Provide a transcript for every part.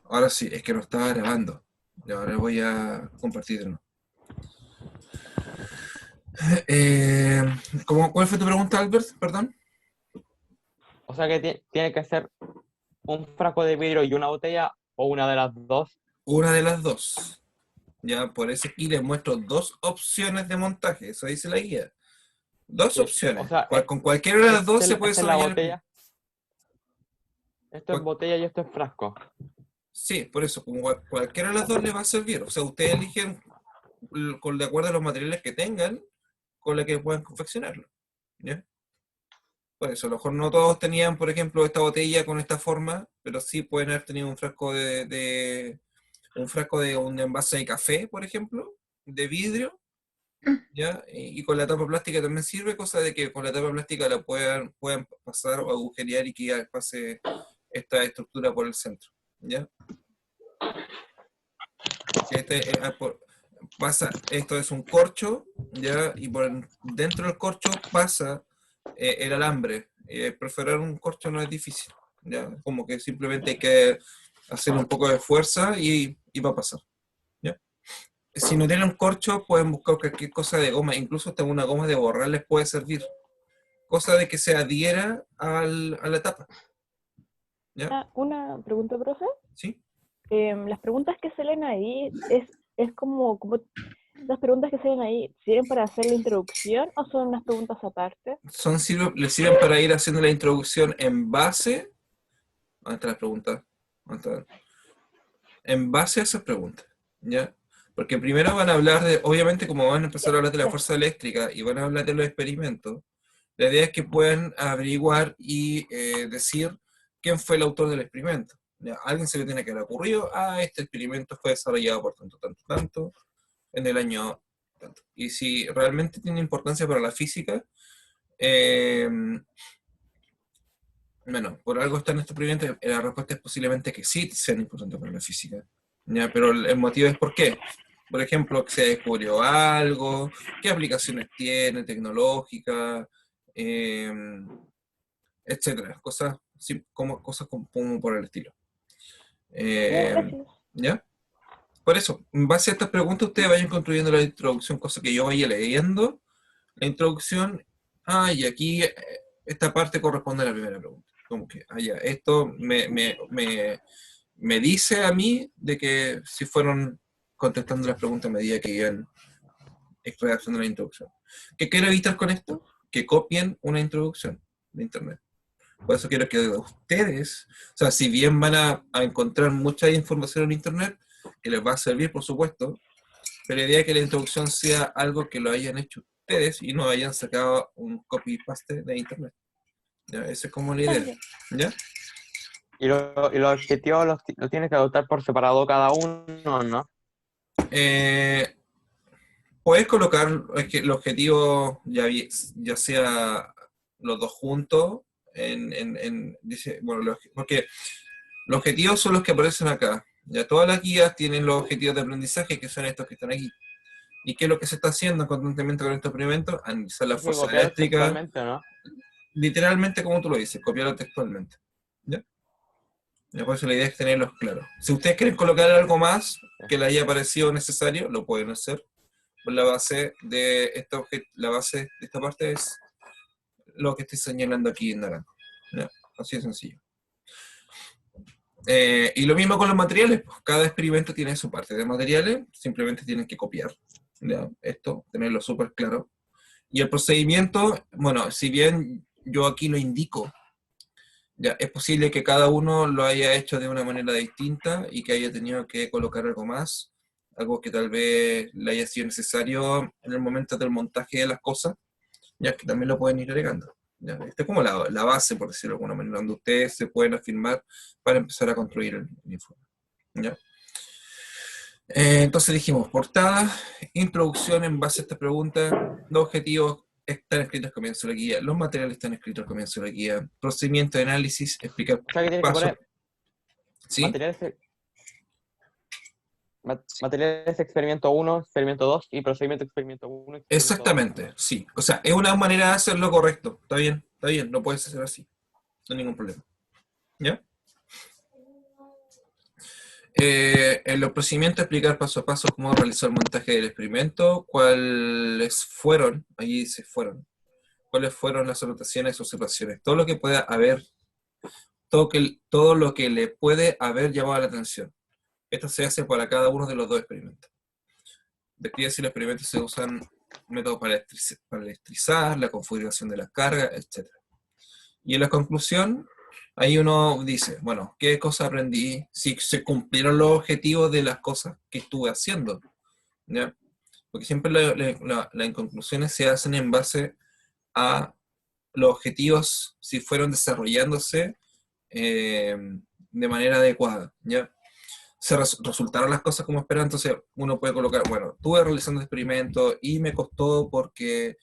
Ahora sí, es que no estaba grabando. Y ahora voy a compartirlo. Eh, ¿Cuál fue tu pregunta, Albert? Perdón. O sea que tiene que ser un frasco de vidrio y una botella o una de las dos. Una de las dos. Ya, por eso aquí les muestro dos opciones de montaje. Eso dice la guía. Dos Sí. O opciones. sea, Con cualquiera de las dos se puede esta es la desarrollar el experimento. botella, esto es botella y esto es frasco. Sí, por eso, con cualquiera de las dos les va a servir. O sea, ustedes eligen de acuerdo a los materiales que tengan, con la que puedan confeccionarlo. ¿Ya? Por eso, a lo mejor no todos tenían, por ejemplo, esta botella con esta forma, pero sí pueden haber tenido un frasco de un envase de café, por ejemplo, de vidrio, ¿ya? Y con la tapa plástica también sirve, cosa de que con la tapa plástica la puedan pasar o agujerear y que ya pase esta estructura por el centro, ¿ya? Que esto es un corcho, ¿ya? Y dentro del corcho pasa el alambre. Perforar un corcho no es difícil, ¿ya? Como que simplemente hay que hacer un poco de fuerza y va a pasar, ¿ya? Si no tienen un corcho, pueden buscar cualquier cosa de goma, incluso hasta una goma de borrar les puede servir, cosa de que se adhiera a la tapa, ¿ya? Ah, una pregunta, profe. ¿Sí? Las preguntas que salen ahí, es como las preguntas que salen ahí, ¿sirven para hacer la introducción o son unas preguntas aparte? Les sirven para ir haciendo la introducción en base. ¿Dónde está la pregunta? ¿Dónde está? En base a esas preguntas, ¿ya? Porque primero van a hablar de, obviamente como van a empezar a hablar de la Ya. fuerza eléctrica y van a hablar de los experimentos, la idea es que puedan averiguar y decir quién fue el autor del experimento. ¿Ya? A alguien se le tiene que haber ocurrido, este experimento fue desarrollado por tanto, tanto, tanto, en el año tanto. Y si realmente tiene importancia para la física, eh, bueno, por algo está en este experimento, la respuesta es posiblemente que sí sean importantes para la física. ¿Ya? Pero el motivo es por qué. Por ejemplo, que se descubrió algo, qué aplicaciones tiene, tecnológicas, eh, etcétera. Cosas, sí, como por el estilo. Ya, Eh, gracias. ¿Ya? Por eso, en base a estas preguntas, ustedes vayan construyendo la introducción, cosa que yo vaya leyendo. La introducción, y aquí esta parte corresponde a la primera pregunta. Como que, ya, esto me dice a mí de que si fueron contestando las preguntas a medida que iban redactando la introducción. ¿Qué quiero evitar con esto? Que copien una introducción de Internet. Por eso quiero que ustedes, o sea, si bien van a encontrar mucha información en Internet, que les va a servir, por supuesto, pero la idea es que la introducción sea algo que lo hayan hecho ustedes y no hayan sacado un copy-paste de Internet. ¿Ya? Esa es como la idea. Ya. ¿Ya? Y los objetivos los tienes que adoptar por separado cada uno, ¿no? Eh, Puedes colocar el objetivo, ya sea los dos juntos, bueno, porque los objetivos son los que aparecen acá. Ya todas las guías tienen los objetivos de aprendizaje, que son estos que están aquí. ¿Y qué es lo que se está haciendo constantemente con estos experimentos? Analizar la Hay que fuerza copiar eléctrica, textualmente, ¿no? literalmente como tú lo dices, copiarlo textualmente. ¿Ya? Ya, por eso la idea es tenerlos claros. Si ustedes quieren colocar algo más que les haya parecido necesario, lo pueden hacer. Pues la base de esta parte es lo que estoy señalando aquí en naranja. ¿Ya? Así de sencillo. Y lo mismo con los materiales, pues cada experimento tiene su parte de materiales, simplemente tienen que copiar, ¿ya? Esto, tenerlo súper claro. Y el procedimiento, bueno, si bien yo aquí lo indico, ya es posible que cada uno lo haya hecho de una manera distinta y que haya tenido que colocar algo más, algo que tal vez le haya sido necesario en el momento del montaje de las cosas, ya que también lo pueden ir agregando. ¿Ya? Esta es como la base, por decirlo de alguna manera, donde ustedes se pueden afirmar para empezar a construir el informe. ¿Ya? Entonces dijimos, portada, introducción en base a esta pregunta, los objetivos están escritos al comienzo de la guía, los materiales están escritos al comienzo de la guía, procedimiento de análisis, explicar O sea que tienes que paso, poner ¿sí? materiales, materiales experimento uno, experimento 2 y procedimiento experimento uno, experimento 2. Exactamente, sí. O sea, es una manera de hacerlo correcto, está bien, lo puedes hacer así, no hay ningún problema. ¿Ya? En los procedimientos explicar paso a paso cómo realizar el montaje del experimento, cuáles fueron, allí se fueron, cuáles fueron las anotaciones o observaciones, todo lo que pueda haber, todo lo que le puede haber llamado la atención. Esto se hace para cada uno de los dos experimentos. Describe si los experimentos se usan métodos para electrizar, la configuración de las cargas, etc. Y en la conclusión, ahí uno dice, bueno, ¿qué cosas aprendí? Si se cumplieron los objetivos de las cosas que estuve haciendo, ¿ya? Porque siempre las conclusiones se hacen en base a los objetivos, si fueron desarrollándose de manera adecuada, ¿ya? Resultaron las cosas como esperaba, entonces uno puede colocar, bueno, estuve realizando experimentos y me costó porque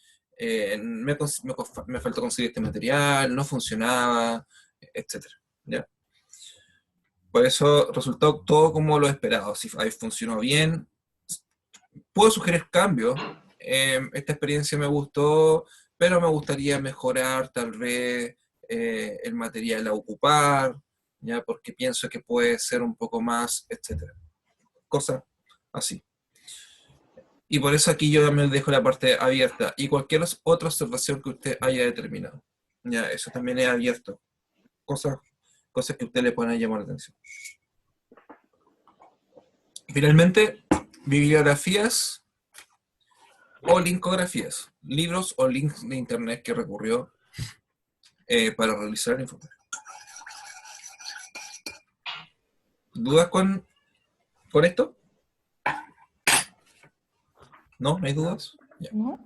me faltó conseguir este material, no funcionaba, etcétera, ¿ya? Por eso resultó todo como lo esperado, si ahí funcionó bien. Puedo sugerir cambios, esta experiencia me gustó, pero me gustaría mejorar tal vez el material a ocupar, ¿ya? Porque pienso que puede ser un poco más, etcétera. Cosas así. Y por eso aquí yo también dejo la parte abierta. Y cualquier otra observación que usted haya determinado. Ya, eso también es abierto. Cosas que a usted le puedan llamar la atención. Y finalmente, bibliografías o linkografías. Libros o links de internet que recurrió para realizar el informe. ¿Dudas con esto? ¿No? ¿No hay dudas? Ya. ¿No?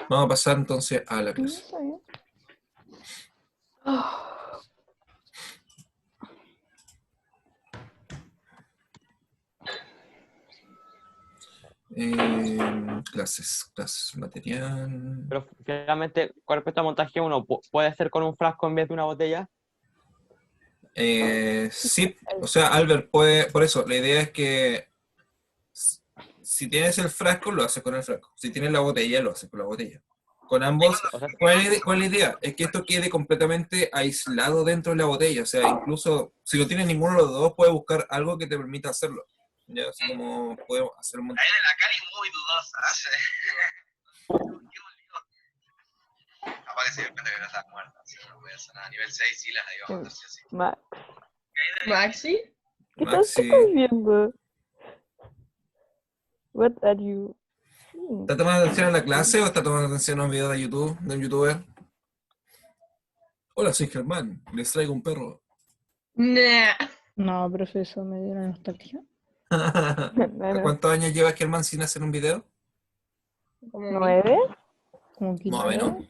Vamos a pasar entonces a la No, clase. está bien. Clases, material. Pero finalmente, con respecto al montaje, uno puede hacer con un frasco en vez de una botella. Sí, o sea, Albert puede, por eso, la idea es que si tienes el frasco, lo haces con el frasco. Si tienes la botella, lo haces con la botella. Con ambos, O sea, ¿cuál es la idea? Es que esto quede completamente aislado dentro de la botella. O sea, incluso si no tienes ninguno de los dos, puedes buscar algo que te permita hacerlo. Ya, así como podemos hacer un montón. Ahí de la Cali muy dudosa. Capaz que se dio cuenta que no estás muerta. O sea, no voy a hacer nada. Nivel 6 sí las iba a matar, sí o sí. Max, ¿Maxi? ¿qué Maxi, estás viendo? What are you seeing? ¿está tomando atención a la clase o está tomando atención a un video de YouTube, de un youtuber? Hola, soy Germán, les traigo un perro. Nah. No, pero eso me dio una nostalgia. Bueno, ¿Cuántos años lleva Germán sin hacer un video? Como 9. Como Más o 15. menos.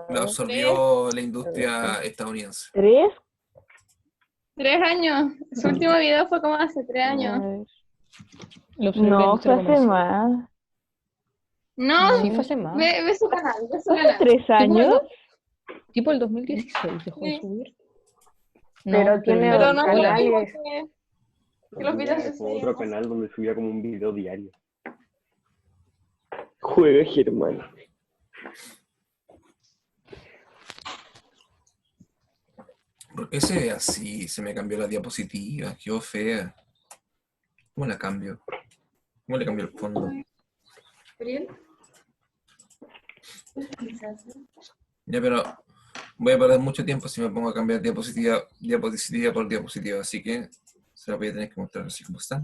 Lo absorbió la industria estadounidense. 3. 3 años. Su último video fue como hace 3 años. Lo observé No, en fue hace comercial. más. No, Sí, fue hace más. ve su canal, ve su ¿Fue hace canal. 3 años? Tipo el 2016 dejó de Sí. subir. Pero tiene Pero no es lo Canales. mismo que los videos Tenía de como ese otro día. canal donde subía como un video diario. Juega Germán. ¿Por qué se ve así? Se me cambió la diapositiva, quedó fea. ¿Cómo la cambio? ¿Cómo le cambio el fondo? Ya, pero voy a perder mucho tiempo si me pongo a cambiar diapositiva por diapositiva, así que se la voy a tener que mostrar así como está.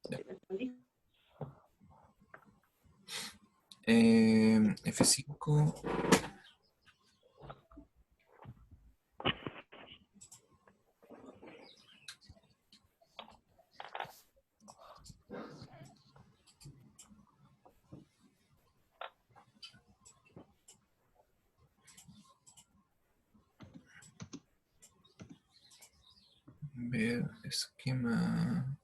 Ya. F5. Ver esquema.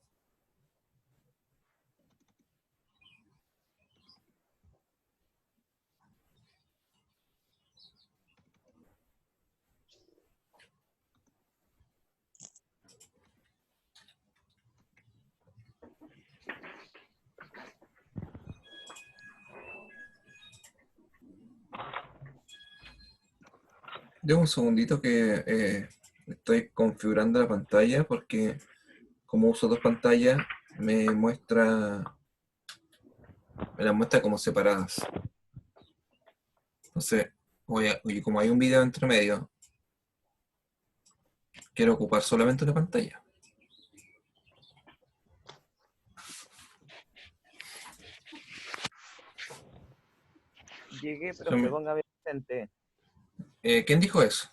Deme un segundito que Estoy configurando la pantalla porque como uso dos pantallas, me las muestra como separadas. Entonces, oye, como hay un video entre medio, quiero ocupar solamente una pantalla. Llegué, pero se ponga bien presente. ¿Quién dijo eso?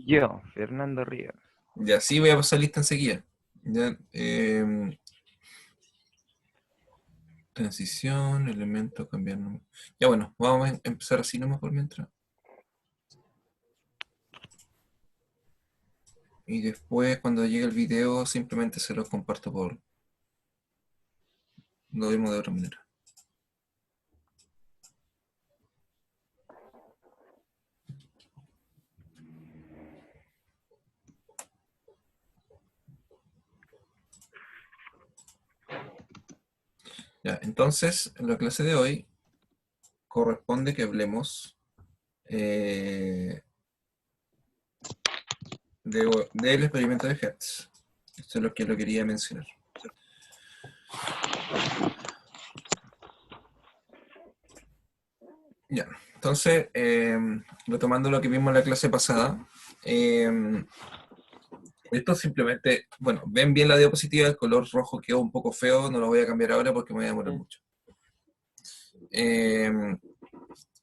Yo, Fernando Rivas. Ya, sí, voy a pasar lista enseguida. Ya, transición, elemento, cambiar número. Ya bueno, vamos a empezar así nomás por mientras. Y después, cuando llegue el video, simplemente se los comparto por... Lo vemos de otra manera. Ya, entonces, en la clase de hoy corresponde que hablemos del experimento de Hertz. Esto es lo que lo quería mencionar. Ya, entonces, retomando lo que vimos en la clase pasada, esto simplemente, bueno, ven bien la diapositiva, el color rojo quedó un poco feo, no lo voy a cambiar ahora porque me voy a demorar mucho.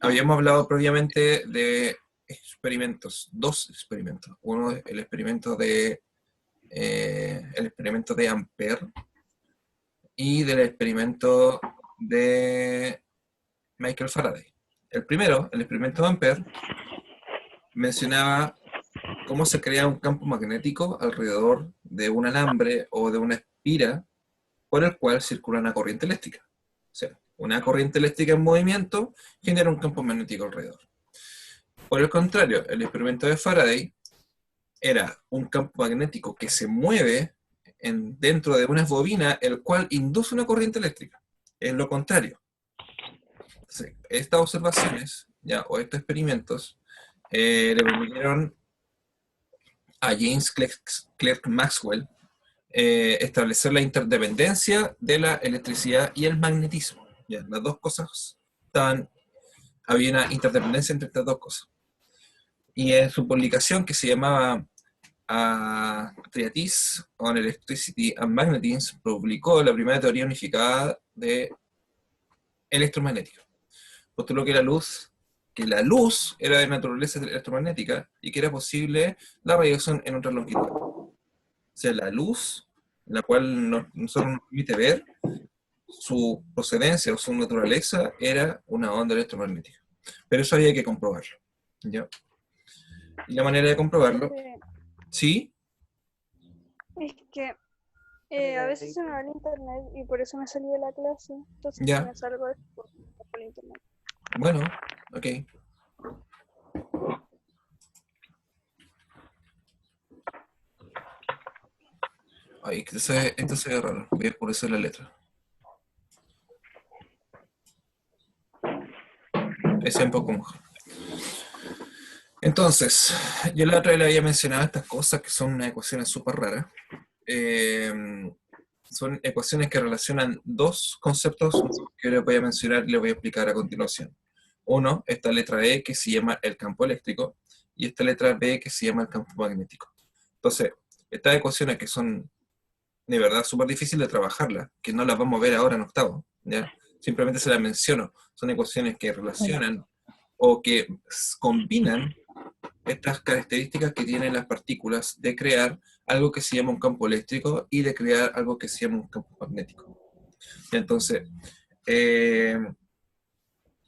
Habíamos hablado previamente de experimentos, dos experimentos. Uno es el experimento de Ampère y del experimento de Michael Faraday. El primero, el experimento de Ampère, mencionaba cómo se crea un campo magnético alrededor de un alambre o de una espira por el cual circula una corriente eléctrica. O sea, una corriente eléctrica en movimiento genera un campo magnético alrededor. Por el contrario, el experimento de Faraday era un campo magnético que se mueve dentro de una bobina, el cual induce una corriente eléctrica. Es lo contrario. Entonces, estas observaciones, o estos experimentos, le permitieron a James Clerk Maxwell establecer la interdependencia de la electricidad y el magnetismo. Ya, las dos cosas había una interdependencia entre estas dos cosas. Y en su publicación que se llamaba Treatise on Electricity and Magnetism, publicó la primera teoría unificada de electromagnética. Postuló que la luz era de naturaleza electromagnética y que era posible la radiación en otra longitud. O sea, la luz, la cual nosotros nos permite ver, su procedencia o su naturaleza era una onda electromagnética. Pero eso había que comprobarlo. ¿Ya? Y la manera de comprobarlo, ¿sí? Es que a veces se me va el internet y por eso me salí de la clase. Entonces Ya. me salgo después por el internet. Bueno, ok. Ay, esto se ve raro. Voy a oscurecer la letra. Es un poco mejor. Entonces, yo la otra vez le había mencionado estas cosas que son unas ecuaciones súper raras. Son ecuaciones que relacionan dos conceptos que les voy a mencionar y les voy a explicar a continuación. Uno, esta letra E que se llama el campo eléctrico y esta letra B que se llama el campo magnético. Entonces, estas ecuaciones que son de verdad súper difíciles de trabajarlas, que no las vamos a ver ahora en octavo, ¿ya? Simplemente se las menciono. Son ecuaciones que relacionan o que combinan estas características que tienen las partículas de crear algo que se llama un campo eléctrico y de crear algo que se llama un campo magnético. Entonces,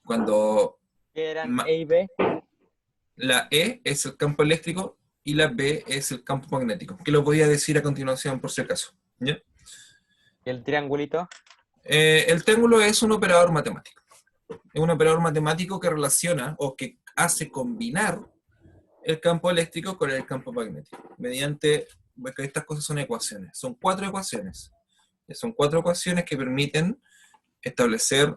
cuando ¿Qué eran E y B? la E es el campo eléctrico y la B es el campo magnético, que lo voy a decir a continuación por si acaso. ¿Ya? ¿Y el triangulito? El triángulo es un operador matemático. Es un operador matemático que relaciona o que hace combinar el campo eléctrico con el campo magnético. Mediante, porque estas cosas son ecuaciones. Son 4 ecuaciones. Son 4 ecuaciones que permiten establecer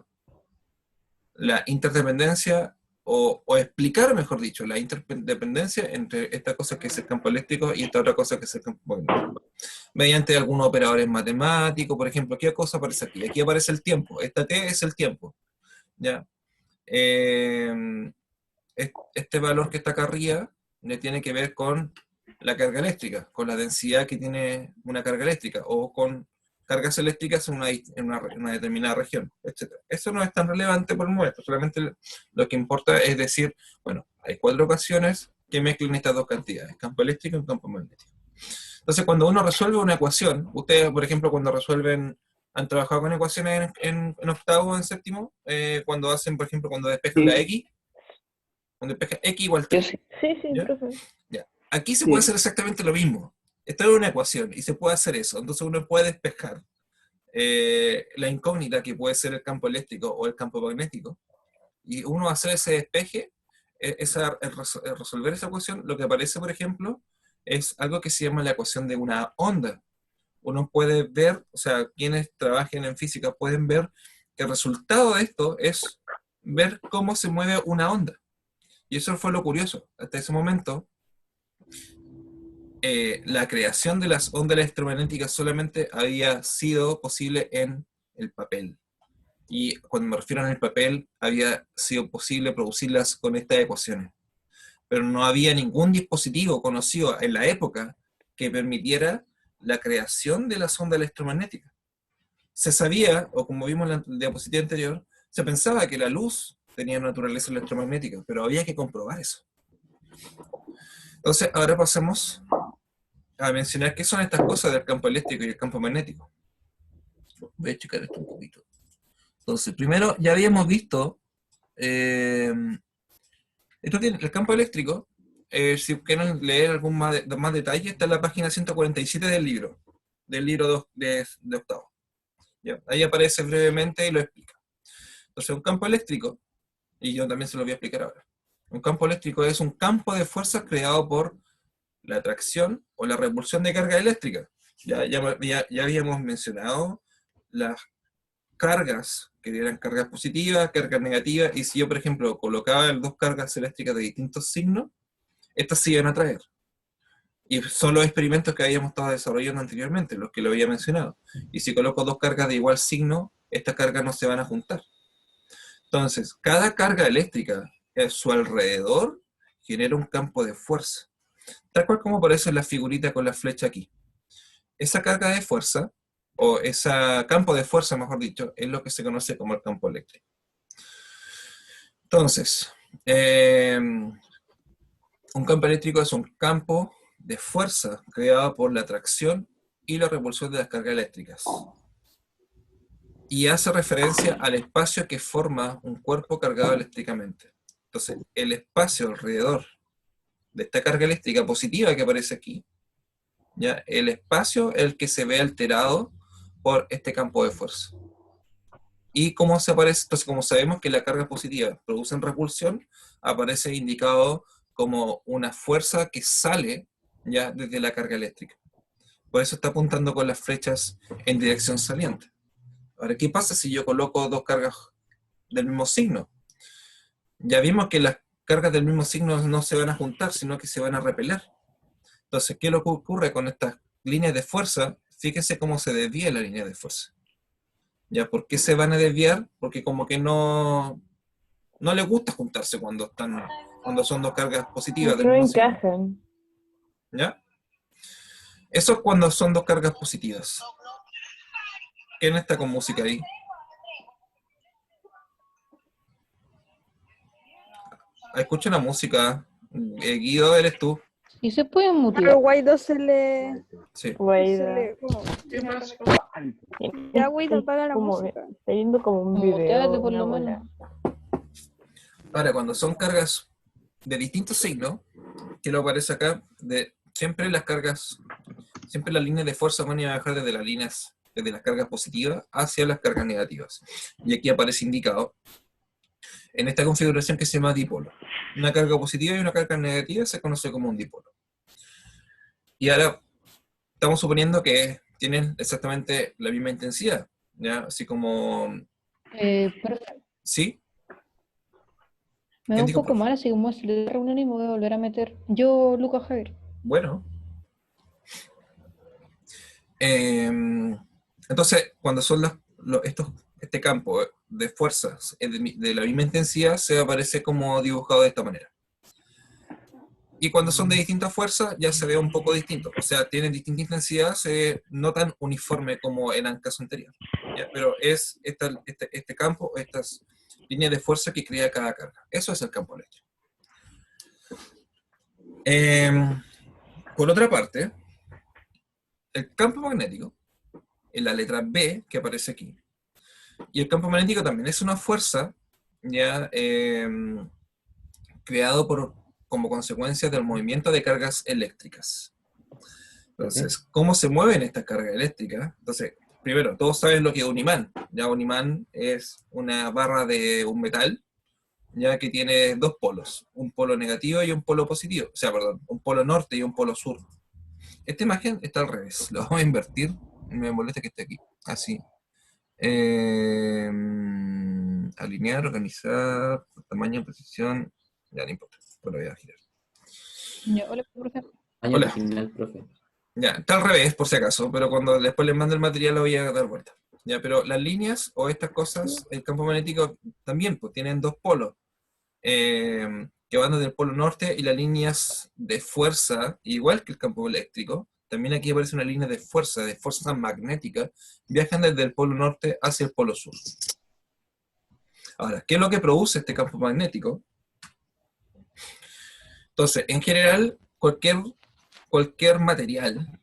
la interdependencia o explicar, mejor dicho, la interdependencia entre esta cosa que es el campo eléctrico y esta otra cosa que es el campo magnético. Mediante algunos operadores matemáticos, por ejemplo, ¿qué cosa aparece aquí? Aquí aparece el tiempo, esta T es el tiempo, ¿ya? Este valor que está acá arriba tiene que ver con la carga eléctrica, con la densidad que tiene una carga eléctrica, o con cargas eléctricas en una determinada región, etc. Eso no es tan relevante por el momento, solamente lo que importa es decir, bueno, hay 4 ocasiones que mezclan estas dos cantidades, campo eléctrico y campo magnético. Entonces, cuando uno resuelve una ecuación, ustedes, por ejemplo, cuando resuelven, han trabajado con ecuaciones en octavo o en séptimo, cuando hacen, por ejemplo, cuando despejan la X, cuando despejan X igual 3. Sí, ¿Ya? profe. Ya. Aquí se puede hacer exactamente lo mismo. Esta es una ecuación y se puede hacer eso. Entonces uno puede despejar la incógnita que puede ser el campo eléctrico o el campo magnético, y uno hacer ese despeje, resolver esa ecuación, lo que aparece, por ejemplo, es algo que se llama la ecuación de una onda. Uno puede ver, o sea, quienes trabajen en física pueden ver que el resultado de esto es ver cómo se mueve una onda. Y eso fue lo curioso. Hasta ese momento, la creación de las ondas electromagnéticas solamente había sido posible en el papel. Y cuando me refiero en el papel, había sido posible producirlas con estas ecuaciones. Pero no había ningún dispositivo conocido en la época que permitiera la creación de las ondas electromagnéticas. Se sabía, o como vimos en la diapositiva anterior, se pensaba que la luz tenía naturaleza electromagnética, pero había que comprobar eso. Entonces, ahora pasemos a mencionar qué son estas cosas del campo eléctrico y el campo magnético. Voy a checar esto un poquito. Entonces, primero, ya habíamos visto, esto tiene el campo eléctrico. Si quieren leer algún más detalle, está en la página 147 del libro 2 de octavo. ¿Ya? Ahí aparece brevemente y lo explica. Entonces, un campo eléctrico, y yo también se lo voy a explicar ahora. Un campo eléctrico es un campo de fuerzas creado por la atracción o la repulsión de carga eléctrica. Ya habíamos mencionado las cargas, que eran cargas positivas, cargas negativas, y si yo, por ejemplo, colocaba dos cargas eléctricas de distintos signos, estas se iban a atraer. Y son los experimentos que habíamos estado desarrollando anteriormente, los que lo había mencionado. Y si coloco dos cargas de igual signo, estas cargas no se van a juntar. Entonces, cada carga eléctrica a su alrededor genera un campo de fuerza. Tal cual como aparece en la figurita con la flecha aquí. Esa carga de fuerza, o ese campo de fuerza, mejor dicho, es lo que se conoce como el campo eléctrico. Entonces, un campo eléctrico es un campo de fuerza creado por la atracción y la repulsión de las cargas eléctricas. Y hace referencia al espacio que forma un cuerpo cargado eléctricamente. Entonces, el espacio alrededor de esta carga eléctrica positiva que aparece aquí, ¿ya? El espacio es el que se ve alterado por este campo de fuerza. ¿Y cómo se aparece? Entonces, como sabemos que la carga positiva produce repulsión, aparece indicado como una fuerza que sale ya desde la carga eléctrica. Por eso está apuntando con las flechas en dirección saliente. Ahora, ¿qué pasa si yo coloco dos cargas del mismo signo? Ya vimos que las cargas del mismo signo no se van a juntar, sino que se van a repeler. Entonces, ¿qué es lo que ocurre con estas líneas de fuerza? Fíjense cómo se desvía la línea de fuerza. ¿Ya? ¿Por qué se van a desviar? Porque como que no les gusta juntarse cuando son dos cargas positivas del No mismo signo. encajan. ¿Ya? Eso es cuando son dos cargas positivas. ¿Quién está con música ahí? Escucha la música. Guido, eres tú. ¿Y se pueden Pero mutear? Guaido se le... Sí. Guaida. ¿cómo? Ya, Guaido, apaga la Como, música. está viendo como un Muteate video. por una lo bola. menos. Ahora, cuando son cargas de distintos signos, que lo aparece acá, siempre las líneas de fuerza van a viajar desde las cargas positivas hacia las cargas negativas. Y aquí aparece indicado, en esta configuración que se llama dipolo. Una carga positiva y una carga negativa se conoce como un dipolo. Y ahora, estamos suponiendo que tienen exactamente la misma intensidad, ¿ya? Así como... Profe, ¿Sí? Me da un poco mal, así como si le reunión y me voy a volver a meter. Yo, Lucas Javier. Bueno. Entonces, cuando son este campo de fuerzas de la misma intensidad, se aparece como dibujado de esta manera. Y cuando son de distintas fuerzas, ya se ve un poco distinto. O sea, tienen distinta intensidad, se ve no tan uniforme como en el caso anterior. ¿Ya? Pero es este campo, estas líneas de fuerza que crea cada carga. Eso es el campo eléctrico. Por otra parte, el campo magnético, en la letra B que aparece aquí, y el campo magnético también es una fuerza ya creado como consecuencia del movimiento de cargas eléctricas. Entonces, ¿cómo se mueven estas cargas eléctricas? Entonces, primero, todos saben lo que es un imán. Ya un imán es una barra de un metal, ya que tiene dos polos, un polo negativo y un polo positivo. O sea, perdón, un polo norte y un polo sur. Esta imagen está al revés. Lo vamos a invertir. Me molesta que esté aquí. Así. Alinear, organizar, tamaño, posición. Ya no importa. Lo voy a girar. Hola, profe. Hola. Final, profe. Ya, está al revés, por si acaso, pero cuando después les mando el material lo voy a dar vuelta. Ya, pero las líneas o estas cosas, el campo magnético también, pues tienen dos polos, que van desde el polo norte, y las líneas de fuerza, igual que el campo eléctrico, también aquí aparece una línea de fuerza magnética, viajan desde el polo norte hacia el polo sur. Ahora, ¿qué es lo que produce este campo magnético? Entonces, en general, cualquier material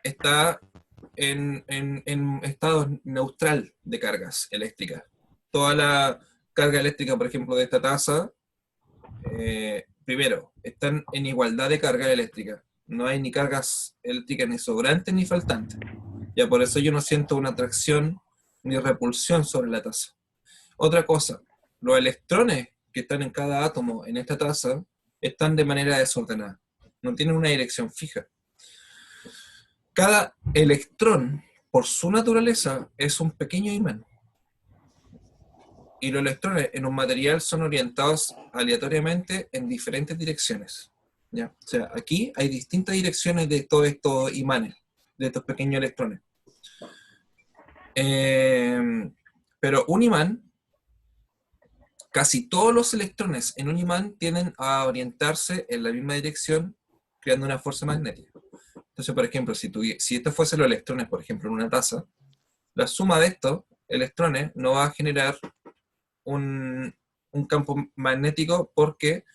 está en estado neutral de cargas eléctricas. Toda la carga eléctrica, por ejemplo, de esta taza, primero, están en igualdad de carga eléctrica. No hay ni cargas eléctricas ni sobrantes ni faltantes. Ya por eso yo no siento una atracción ni repulsión sobre la taza. Otra cosa, los electrones que están en cada átomo en esta taza están de manera desordenada. No tienen una dirección fija. Cada electrón, por su naturaleza, es un pequeño imán. Y los electrones en un material son orientados aleatoriamente en diferentes direcciones. ¿Ya? O sea, aquí hay distintas direcciones de todos estos imanes, de estos pequeños electrones. Pero un imán, casi todos los electrones en un imán tienden a orientarse en la misma dirección, creando una fuerza magnética. Entonces, por ejemplo, si estos fuesen los electrones, por ejemplo, en una taza, la suma de estos electrones no va a generar un campo magnético, porque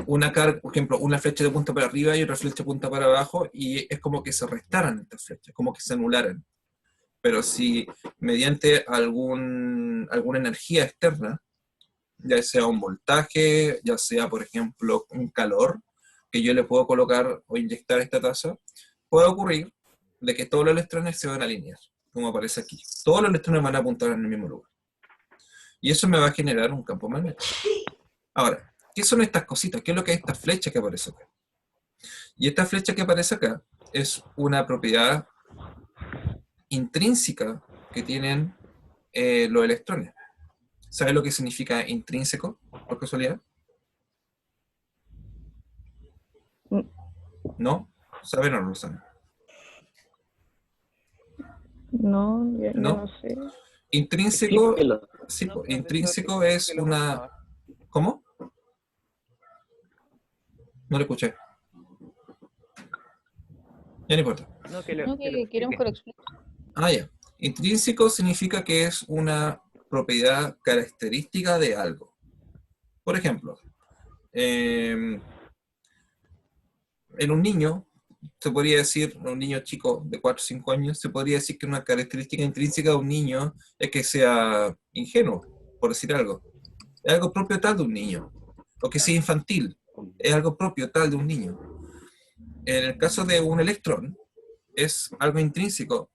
una carga, por ejemplo, una flecha de punta para arriba y otra flecha de punta para abajo, y es como que se restaran estas flechas, como que se anularan. Pero si mediante alguna energía externa, ya sea un voltaje, ya sea, por ejemplo, un calor, que yo le puedo colocar o inyectar a esta taza, puede ocurrir de que todos los electrones se van a alinear, como aparece aquí. Todos los electrones van a apuntar en el mismo lugar. Y eso me va a generar un campo magnético. Ahora, ¿qué son estas cositas? ¿Qué es lo que es esta flecha que aparece acá? Y esta flecha que aparece acá es una propiedad intrínseca que tienen los electrones. ¿Sabes lo que significa intrínseco, por casualidad? ¿No? ¿Saben o no lo saben? No, yo ¿No? no sé. Intrínseco, Explíquelo. sí, intrínseco es una... ¿Cómo? No lo escuché. Ya no importa. No, No, que queremos que lo explique. Ah, ya. Intrínseco significa que es una propiedad característica de algo. Por ejemplo, en un niño, se podría decir, un niño chico de 4 o 5 años, se podría decir que una característica intrínseca de un niño es que sea ingenuo, por decir algo. Es algo propio tal de un niño. O que sea infantil. Es algo propio tal de un niño. En el caso de un electrón, es algo intrínseco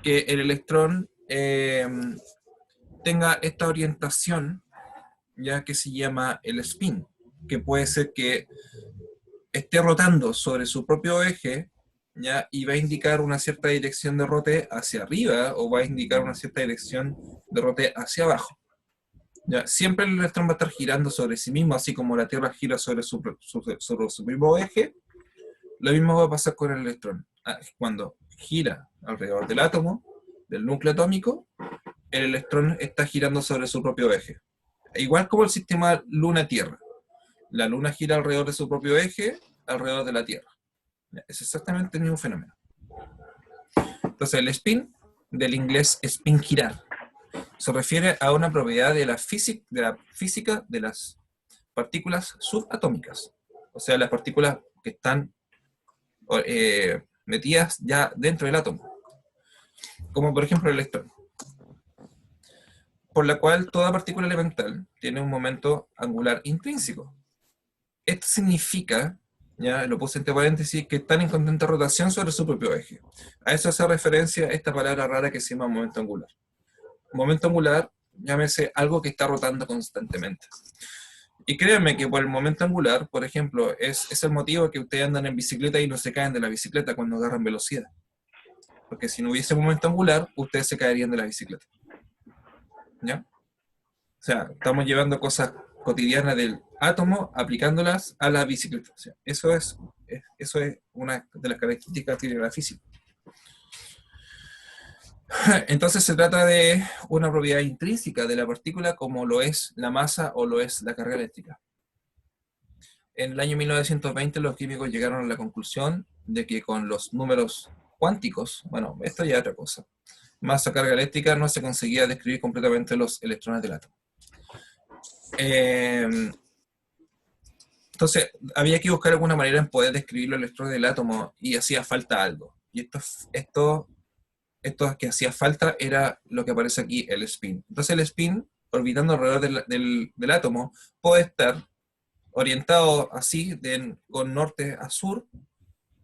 que el electrón tenga esta orientación, ya que se llama el spin, que puede ser que esté rotando sobre su propio eje, ¿ya? Y va a indicar una cierta dirección de rote hacia arriba, o va a indicar una cierta dirección de rote hacia abajo. ¿Ya? Siempre el electrón va a estar girando sobre sí mismo, así como la Tierra gira sobre sobre su mismo eje. Lo mismo va a pasar con el electrón. Cuando gira alrededor del átomo, del núcleo atómico, el electrón está girando sobre su propio eje. Igual como el sistema Luna-Tierra. La Luna gira alrededor de su propio eje, alrededor de la Tierra. Es exactamente el mismo fenómeno. Entonces el spin, del inglés spin, girar, se refiere a una propiedad de la física de las partículas subatómicas. O sea, las partículas que están metidas ya dentro del átomo. Como por ejemplo el electrón. Por la cual toda partícula elemental tiene un momento angular intrínseco. Esto significa, ya lo puse entre paréntesis, que están en constante rotación sobre su propio eje. A eso hace referencia esta palabra rara que se llama momento angular. Momento angular, llámese algo que está rotando constantemente. Y créanme que por el momento angular, por ejemplo, es el motivo que ustedes andan en bicicleta y no se caen de la bicicleta cuando agarran velocidad. Porque si no hubiese momento angular, ustedes se caerían de la bicicleta. ¿Ya? O sea, estamos llevando cosas cotidianas del átomo, aplicándolas a la bicicleta. O sea, eso es una de las características que tiene la física. Entonces se trata de una propiedad intrínseca de la partícula como lo es la masa o lo es la carga eléctrica. En el año 1920 los químicos llegaron a la conclusión de que con los números cuánticos, bueno, esto ya es otra cosa, masa, carga eléctrica, no se conseguía describir completamente los electrones del átomo. Entonces había que buscar alguna manera en poder describir los electrones del átomo y hacía falta algo. Y esto que hacía falta era lo que aparece aquí, el spin. Entonces el spin, orbitando alrededor del átomo, puede estar orientado así, con norte a sur,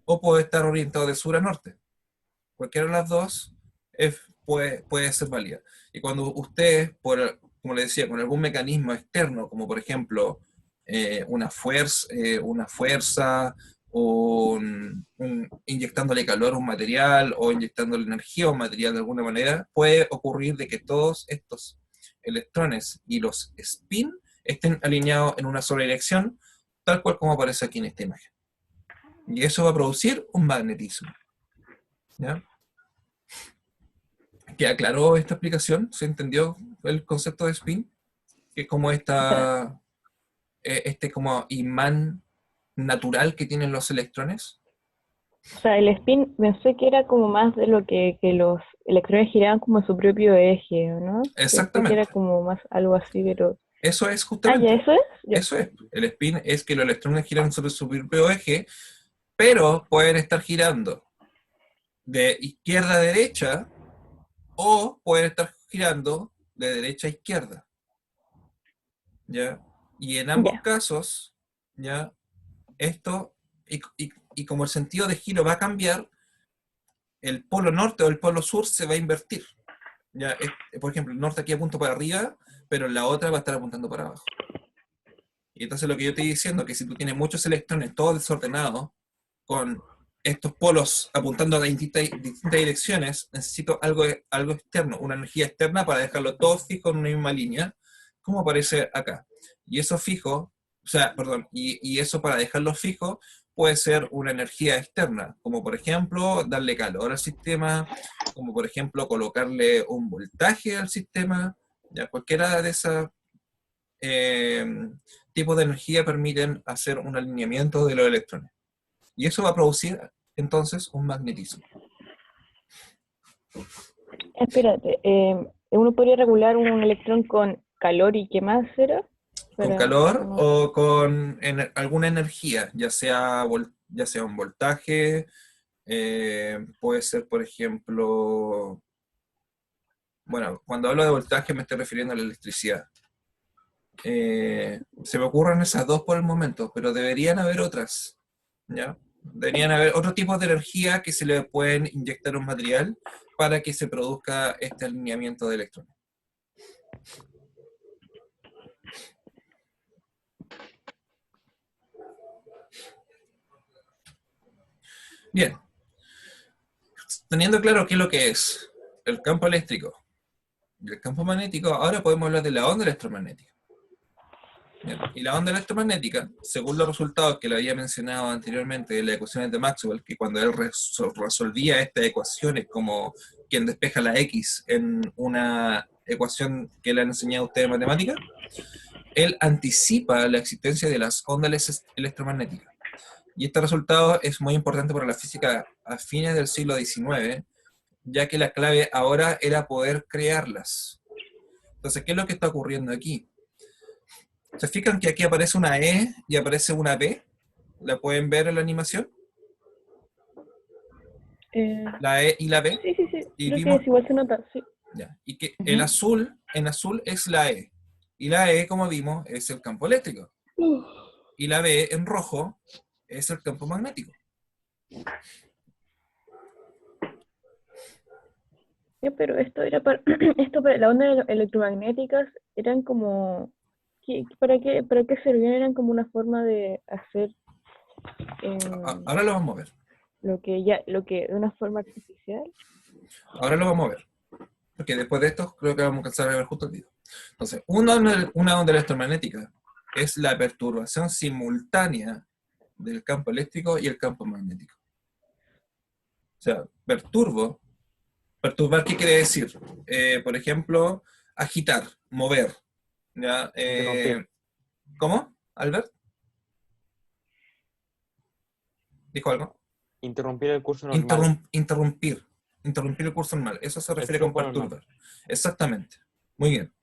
o puede estar orientado de sur a norte. Cualquiera de las dos puede ser válida. Y cuando ustedes, como les decía, con algún mecanismo externo, como por ejemplo una fuerza o inyectándole calor a un material o inyectándole energía a un material de alguna manera, puede ocurrir de que todos estos electrones y los spin estén alineados en una sola dirección, tal cual como aparece aquí en esta imagen. Y eso va a producir un magnetismo. ¿Ya? ¿Queda claro esta explicación? ¿Se entendió el concepto de spin? Que es como este como imán natural que tienen los electrones. O sea, el spin pensé que era como más de lo que los electrones giraban como en su propio eje, ¿no? Pensé que era Exactamente. como más algo así, pero... Eso es Ah, justamente. ¿ya eso es? Ya. Eso es. El spin es que los electrones giran sobre su propio eje, pero pueden estar girando de izquierda a derecha o pueden estar girando de derecha a izquierda. ¿Ya? Y en ambos Ya. casos, ¿ya? Esto, y como el sentido de giro va a cambiar, el polo norte o el polo sur se va a invertir. ¿Ya? Por ejemplo, el norte aquí apunta para arriba, pero la otra va a estar apuntando para abajo. Y entonces lo que yo estoy diciendo es que si tú tienes muchos electrones todos desordenados, con estos polos apuntando a distintas direcciones, necesito algo externo, una energía externa para dejarlo todo fijo en una misma línea, como aparece acá. Y eso fijo, y eso para dejarlo fijo puede ser una energía externa, como por ejemplo darle calor al sistema, como por ejemplo colocarle un voltaje al sistema, ya cualquiera de esas tipos de energía permiten hacer un alineamiento de los electrones. Y eso va a producir entonces un magnetismo. Espérate, ¿uno podría regular un electrón con calor y qué más era? Con calor o con alguna energía, ya sea un voltaje, puede ser, por ejemplo, bueno, cuando hablo de voltaje me estoy refiriendo a la electricidad. Se me ocurren esas dos por el momento, pero deberían haber otras, ¿ya? Deberían haber otro tipo de energía que se le pueden inyectar a un material para que se produzca este alineamiento de electrones. Bien. Teniendo claro qué es lo que es el campo eléctrico, y el campo magnético, ahora podemos hablar de la onda electromagnética. Bien, y la onda electromagnética, según los resultados que le había mencionado anteriormente de las ecuaciones de Maxwell, que cuando él resolvía estas ecuaciones como quien despeja la X en una ecuación que le han enseñado a ustedes en matemática, él anticipa la existencia de las ondas electromagnéticas. Y este resultado es muy importante para la física a fines del siglo XIX, ya que la clave ahora era poder crearlas. Entonces, ¿qué es lo que está ocurriendo aquí? ¿Se fijan que aquí aparece una E y aparece una P? ¿La pueden ver en la animación? La E y la P. Sí, sí, sí. Y Creo vimos, que es igual se nota, sí. ya, y que Ujú. en azul es la E. Y la E, como vimos, es el campo eléctrico. Y la B en rojo es el campo magnético. Ya, pero esto era para, esto para las ondas electromagnéticas eran como, ¿para qué servían? Eran como una forma de hacer Ahora lo vamos a ver. lo que de una forma artificial. Ahora lo vamos a ver. Porque después de esto creo que vamos a alcanzar a ver justo el video. Entonces, una onda electromagnética es la perturbación simultánea del campo eléctrico y el campo magnético. O sea, perturbar, ¿qué quiere decir? Por ejemplo, agitar, mover. ¿Ya? Interrumpir. ¿Cómo, Albert? ¿Dijo algo? Interrumpir el curso normal. Interrumpir el curso normal. Eso se refiere con flujo normal. perturbar. Exactamente. Muy bien.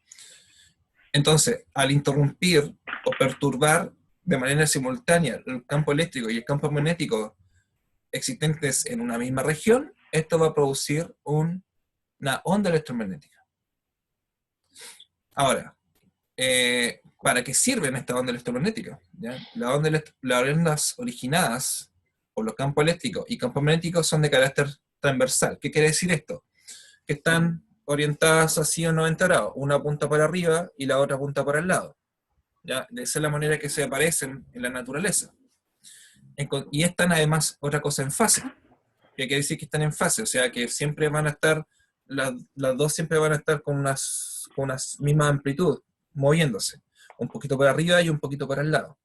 Entonces, al interrumpir o perturbar de manera simultánea el campo eléctrico y el campo magnético existentes en una misma región, esto va a producir una onda electromagnética. Ahora, ¿para qué sirven estas ondas electromagnéticas? ¿Ya? Las ondas originadas por los campos eléctricos y campos magnéticos son de carácter transversal. ¿Qué quiere decir esto? Que están orientadas así a 90 grados, una punta para arriba y la otra punta para el lado. ¿Ya? De esa es la manera que se aparecen en la naturaleza. Y están además, otra cosa, en fase. ¿Qué quiere decir que están en fase? O sea, que siempre van a estar, las dos siempre van a estar con una misma amplitud, moviéndose. Un poquito para arriba y un poquito para el lado.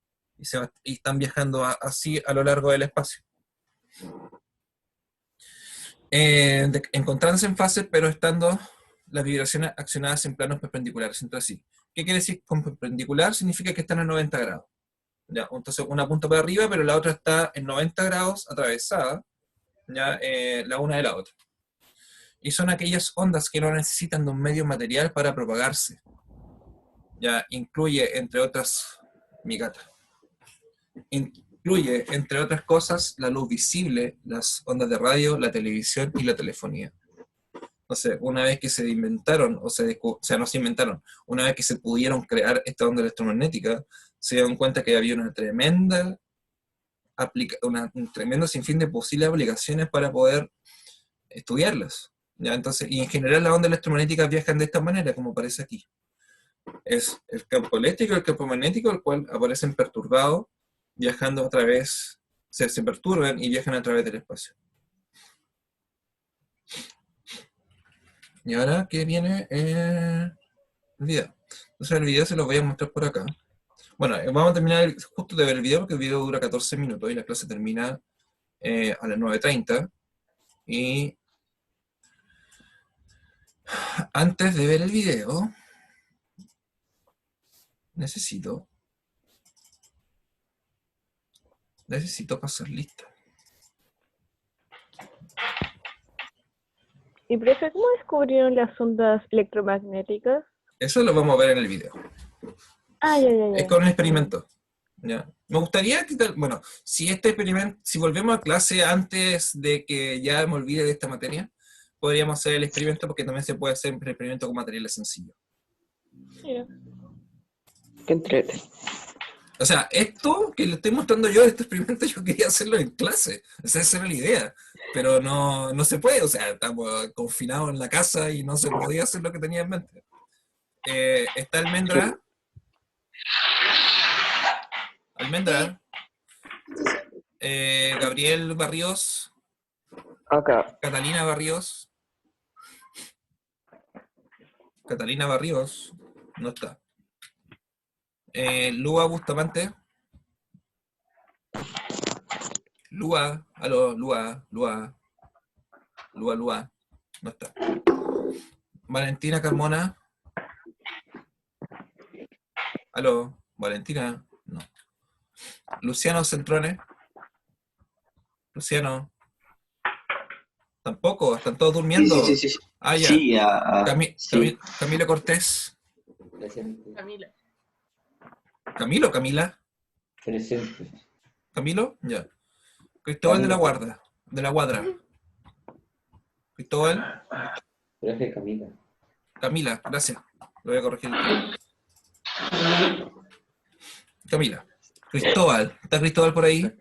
Y están viajando así a lo largo del espacio. Encontrándose en fase, pero estando las vibraciones accionadas en planos perpendiculares entre sí. ¿Qué quiere decir con perpendicular? Significa que están a 90 grados. ¿Ya? Entonces una punta para arriba, pero la otra está en 90 grados atravesada, ¿ya? La una de la otra. Y son aquellas ondas que no necesitan de un medio material para propagarse. Ya incluye, entre otras, mi gata. Incluye, entre otras cosas, la luz visible, las ondas de radio, la televisión y la telefonía. Entonces, una vez que se inventaron, o sea, no se inventaron, una vez que se pudieron crear esta onda electromagnética, se dieron cuenta que había un tremendo sinfín de posibles aplicaciones para poder estudiarlas. ¿Ya? Entonces, y en general las ondas electromagnéticas viajan de esta manera, como aparece aquí. Es el campo eléctrico y el campo magnético, el cual aparecen perturbados, viajando a través, se perturban y viajan a través del espacio. Y ahora que viene el video. Entonces el video se lo voy a mostrar por acá. Bueno, vamos a terminar justo de ver el video porque el video dura 14 minutos y la clase termina a las 9:30. Y antes de ver el video, necesito pasar lista. ¿Y profe, cómo descubrieron las ondas electromagnéticas? Eso lo vamos a ver en el video. Ah, ya. Es con un experimento. ¿Ya? Me gustaría quitar, bueno, si volvemos a clase antes de que ya me olvide de esta materia, podríamos hacer el experimento porque también se puede hacer un experimento con materiales sencillos. Mira. Qué entrete. O sea, esto que le estoy mostrando yo, este experimento, yo quería hacerlo en clase. O sea, esa era la idea. Pero no se puede. O sea, estamos confinados en la casa y no se podía hacer lo que tenía en mente. Está Almendra. Gabriel Barrios. Acá. Catalina Barrios. Catalina Barrios, no está. Lua Bustamante. Lua, aló, Lua, no está. Valentina Carmona. Aló, Valentina, no. Luciano Centrone. Luciano. Tampoco, están todos durmiendo. Sí. Ah, ya. Sí, sí. Camila Cortés. Presente. ¿Camilo, Camila? Presente. ¿Camilo? Ya. Cristóbal de la Guarda. De la Guadra. Cristóbal. Profe Camila. Camila, gracias. Lo voy a corregir. Camila. Cristóbal. ¿Está Cristóbal por ahí?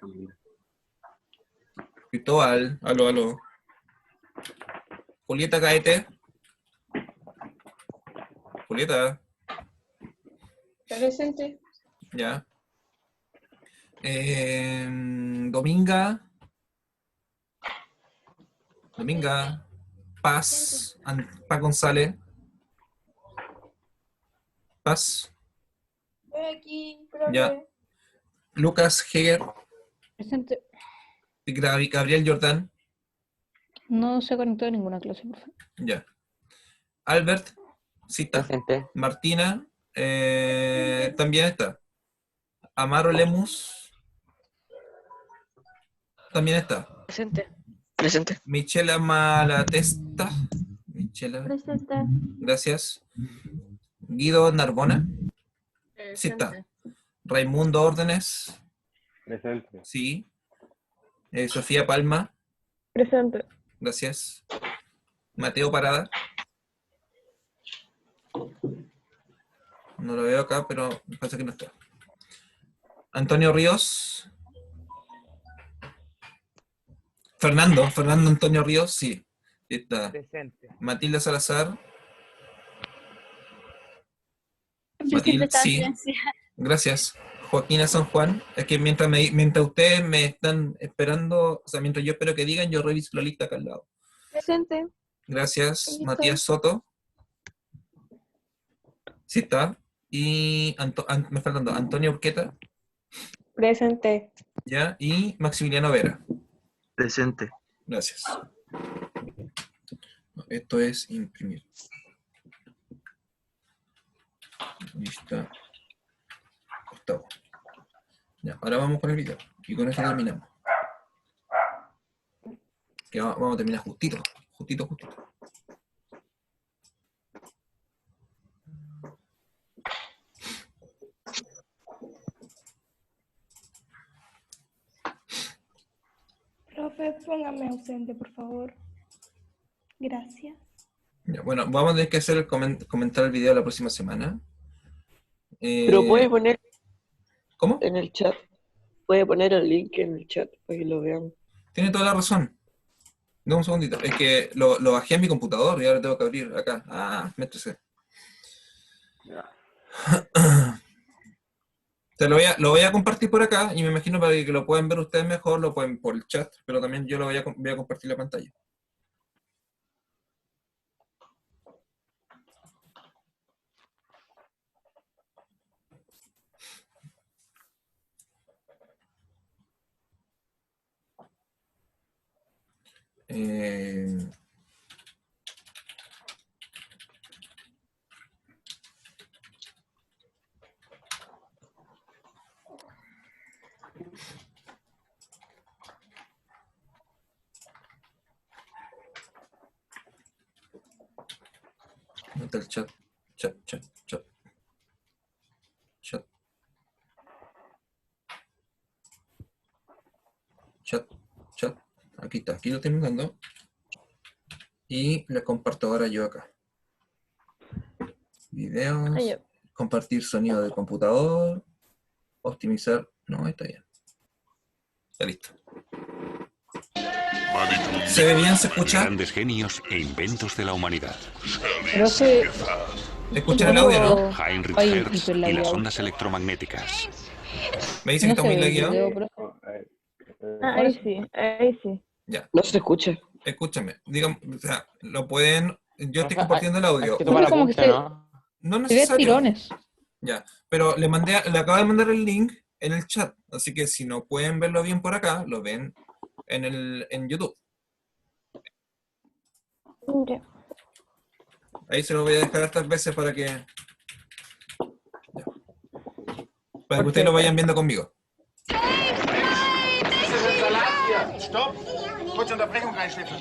Cristóbal. Aló. Julieta Caete. Julieta. Presente. Ya. Dominga. Paz. Paz González. Paz. Estoy aquí, profe. Ya. Lucas Heger. Presente. Gabriel Jordán. No se ha conectado a ninguna clase, por favor. Ya. Albert. Sí está. Presente. Martina. También está. Amaro Lemus. También está. Presente. Michela Malatesta. Michela. Presente. Gracias. Guido Narbona. Sí está. Raimundo Órdenes. Presente. Sí. Sofía Palma. Presente. Gracias. Mateo Parada. No lo veo acá, pero me parece que no está. Antonio Ríos. Fernando Antonio Ríos, sí. Está. Presente. Matilda Salazar. Yo siempre estaba sí. silenciada. Gracias. Joaquina San Juan. Es que mientras ustedes me están esperando, o sea, mientras yo espero que digan, yo reviso la lista acá al lado. Presente. Gracias. Ahí estoy. Matías Soto. Sí está. Y me faltan dos. Antonio Urqueta. Presente. ¿Ya? Y Maximiliano Vera. Presente. Gracias. Esto es imprimir. Lista. Gustavo. Ya, ahora vamos con el video. Y con esto terminamos. Que vamos a terminar justito. Profe, póngame ausente, por favor. Gracias. Ya, bueno, vamos a tener que hacer comentar el video la próxima semana. Pero puede poner ¿Cómo? en el chat. Puede poner el link en el chat para que lo vean. Tiene toda la razón. Dame un segundito. Es que lo bajé en mi computador y ahora tengo que abrir acá. Ah, me estresé. Lo voy a compartir por acá y me imagino para que lo puedan ver ustedes mejor, lo pueden por el chat, pero también yo voy a compartir la pantalla. ¿Dónde está el chat? Chat. Aquí está, aquí lo estoy mandando. Y le comparto ahora yo acá. Videos. Ah, ya. Compartir sonido del computador. Optimizar. No, está bien. Está listo. ¿Se ve bien? ¿Se escucha? Grandes genios e inventos de la humanidad. Profe, ¿Escuchan el audio, no? Heinrich Ay, Hertz y las hiperlagueado. ondas electromagnéticas. ¿Me dicen no que está se muy ve el lagueado? video, profe. Ah, ahí sí. Ya, No se escucha. escúchame. Digan, o sea, lo pueden Yo estoy Rafa, compartiendo el audio. hay que tomar Como que apunte, ¿no? No Se ve necesario. tirones. Ya, pero le acabo de mandar el link en el chat, así que si no pueden verlo bien por acá, lo ven en YouTube. Ya. Ahí se lo voy a dejar estas veces para que ustedes lo vayan viendo conmigo. Stopp! Kurze Unterbrechung reinschliffen.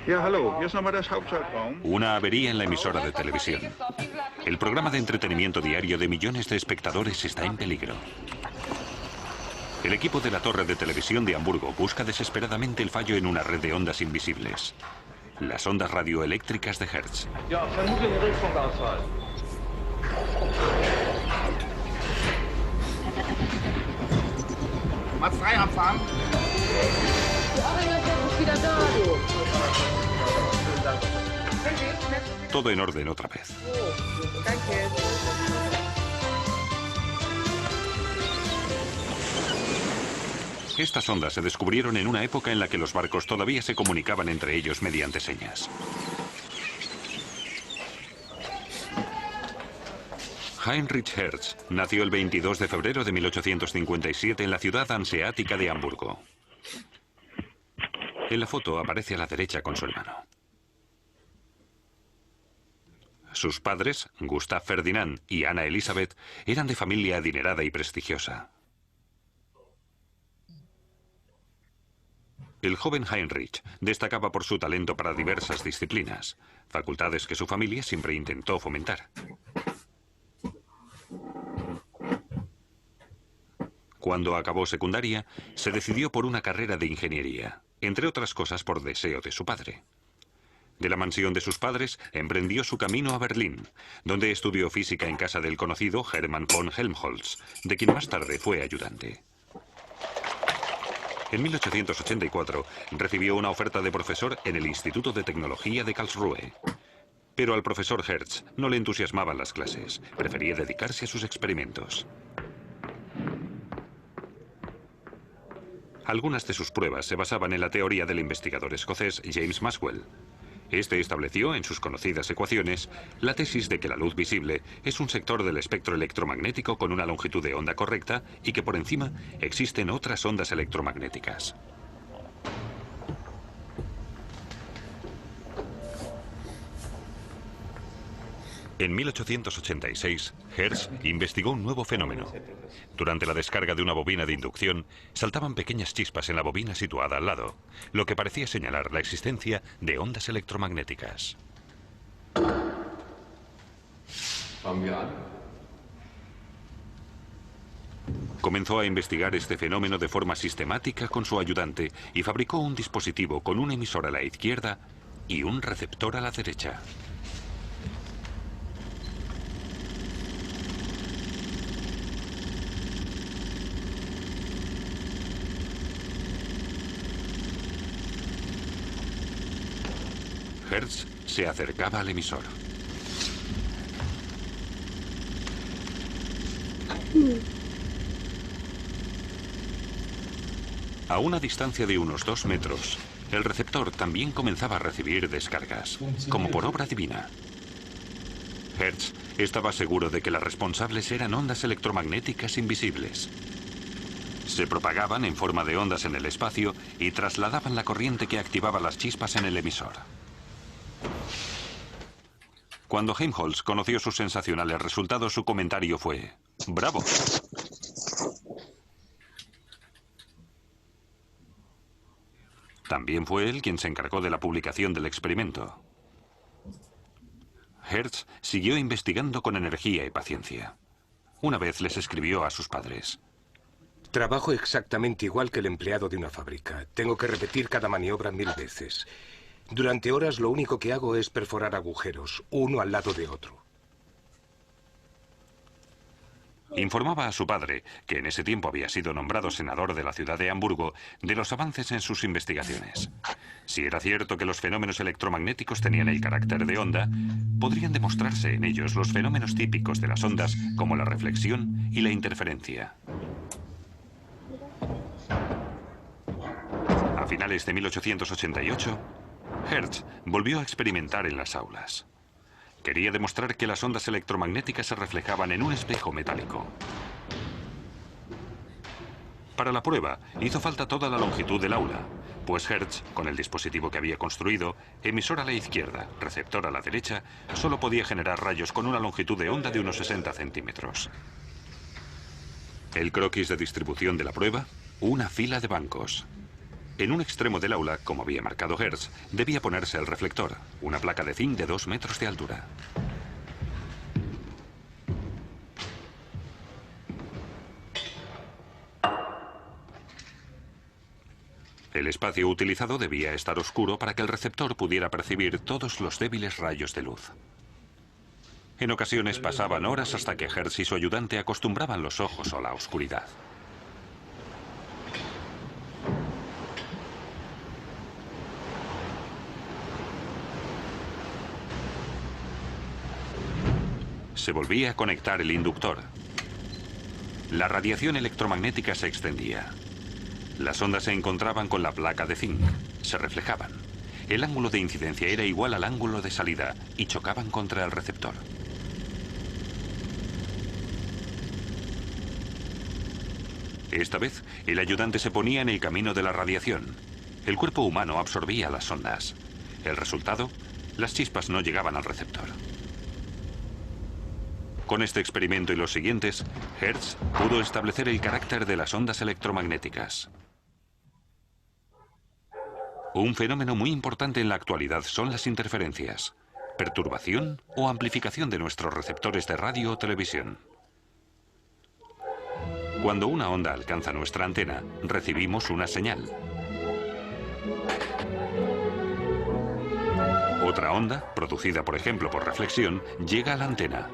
Ja, hallo, hier ist nochmal das Hauptschaltraum. Una avería en la emisora de televisión. El programa de entretenimiento diario de millones de espectadores está en peligro. El equipo de la torre de televisión de Hamburgo busca desesperadamente el fallo en una red de ondas invisibles. Las ondas radioeléctricas de Hertz. Ja, vermutlich Rückfunkausfall. Mats 3 abfahren. Todo en orden otra vez. Estas ondas se descubrieron en una época en la que los barcos todavía se comunicaban entre ellos mediante señas. Heinrich Hertz nació el 22 de febrero de 1857 en la ciudad hanseática de Hamburgo. En la foto aparece a la derecha con su hermano. Sus padres, Gustav Ferdinand y Anna Elisabeth, eran de familia adinerada y prestigiosa. El joven Heinrich destacaba por su talento para diversas disciplinas, facultades que su familia siempre intentó fomentar. Cuando acabó secundaria, se decidió por una carrera de ingeniería, entre otras cosas por deseo de su padre. De la mansión de sus padres, emprendió su camino a Berlín, donde estudió física en casa del conocido Hermann von Helmholtz, de quien más tarde fue ayudante. En 1884 recibió una oferta de profesor en el Instituto de Tecnología de Karlsruhe. Pero al profesor Hertz no le entusiasmaban las clases, prefería dedicarse a sus experimentos. Algunas de sus pruebas se basaban en la teoría del investigador escocés James Maxwell. Este estableció en sus conocidas ecuaciones la tesis de que la luz visible es un sector del espectro electromagnético con una longitud de onda correcta y que por encima existen otras ondas electromagnéticas. En 1886, Hertz investigó un nuevo fenómeno. Durante la descarga de una bobina de inducción, saltaban pequeñas chispas en la bobina situada al lado, lo que parecía señalar la existencia de ondas electromagnéticas. Comenzó a investigar este fenómeno de forma sistemática con su ayudante y fabricó un dispositivo con un emisor a la izquierda y un receptor a la derecha. Hertz se acercaba al emisor. A una distancia de unos 2 metros, el receptor también comenzaba a recibir descargas, como por obra divina. Hertz estaba seguro de que las responsables eran ondas electromagnéticas invisibles. Se propagaban en forma de ondas en el espacio y trasladaban la corriente que activaba las chispas en el emisor. Cuando Helmholtz conoció sus sensacionales resultados, su comentario fue: ¡bravo! También fue él quien se encargó de la publicación del experimento. Hertz siguió investigando con energía y paciencia. Una vez les escribió a sus padres: Trabajo exactamente igual que el empleado de una fábrica. Tengo que repetir cada maniobra 1000 veces. Durante horas lo único que hago es perforar agujeros, uno al lado de otro. Informaba a su padre, que en ese tiempo había sido nombrado senador de la ciudad de Hamburgo, de los avances en sus investigaciones. Si era cierto que los fenómenos electromagnéticos tenían el carácter de onda, podrían demostrarse en ellos los fenómenos típicos de las ondas, como la reflexión y la interferencia. A A finales de 1888, Hertz volvió a experimentar en las aulas. Quería demostrar que las ondas electromagnéticas se reflejaban en un espejo metálico. Para la prueba, hizo falta toda la longitud del aula, pues Hertz, con el dispositivo que había construido, emisor a la izquierda, receptor a la derecha, solo podía generar rayos con una longitud de onda de unos 60 centímetros. El croquis de distribución de la prueba, una fila de bancos. En un extremo del aula, como había marcado Hertz, debía ponerse el reflector, una placa de zinc de 2 metros de altura. El espacio utilizado debía estar oscuro para que el receptor pudiera percibir todos los débiles rayos de luz. En ocasiones pasaban horas hasta que Hertz y su ayudante acostumbraban los ojos a la oscuridad. Se volvía a conectar el inductor. La radiación electromagnética se extendía. Las ondas se encontraban con la placa de zinc, se reflejaban. El ángulo de incidencia era igual al ángulo de salida y chocaban contra el receptor. Esta vez, el ayudante se ponía en el camino de la radiación. El cuerpo humano absorbía las ondas. El resultado, las chispas no llegaban al receptor. Con este experimento y los siguientes, Hertz pudo establecer el carácter de las ondas electromagnéticas. Un fenómeno muy importante en la actualidad son las interferencias, perturbación o amplificación de nuestros receptores de radio o televisión. Cuando una onda alcanza nuestra antena, recibimos una señal. Otra onda, producida por ejemplo por reflexión, llega a la antena.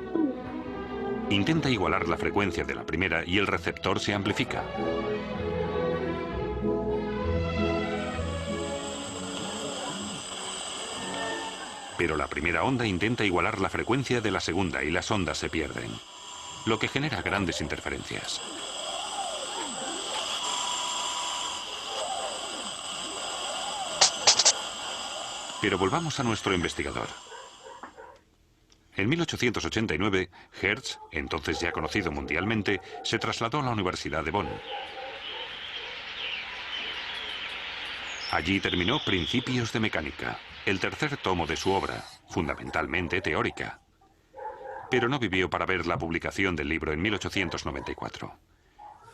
Intenta igualar la frecuencia de la primera y el receptor se amplifica. Pero la primera onda intenta igualar la frecuencia de la segunda y las ondas se pierden, lo que genera grandes interferencias. Pero volvamos a nuestro investigador. En 1889, Hertz, entonces ya conocido mundialmente, se trasladó a la Universidad de Bonn. Allí terminó Principios de Mecánica, el tercer tomo de su obra, fundamentalmente teórica. Pero no vivió para ver la publicación del libro en 1894.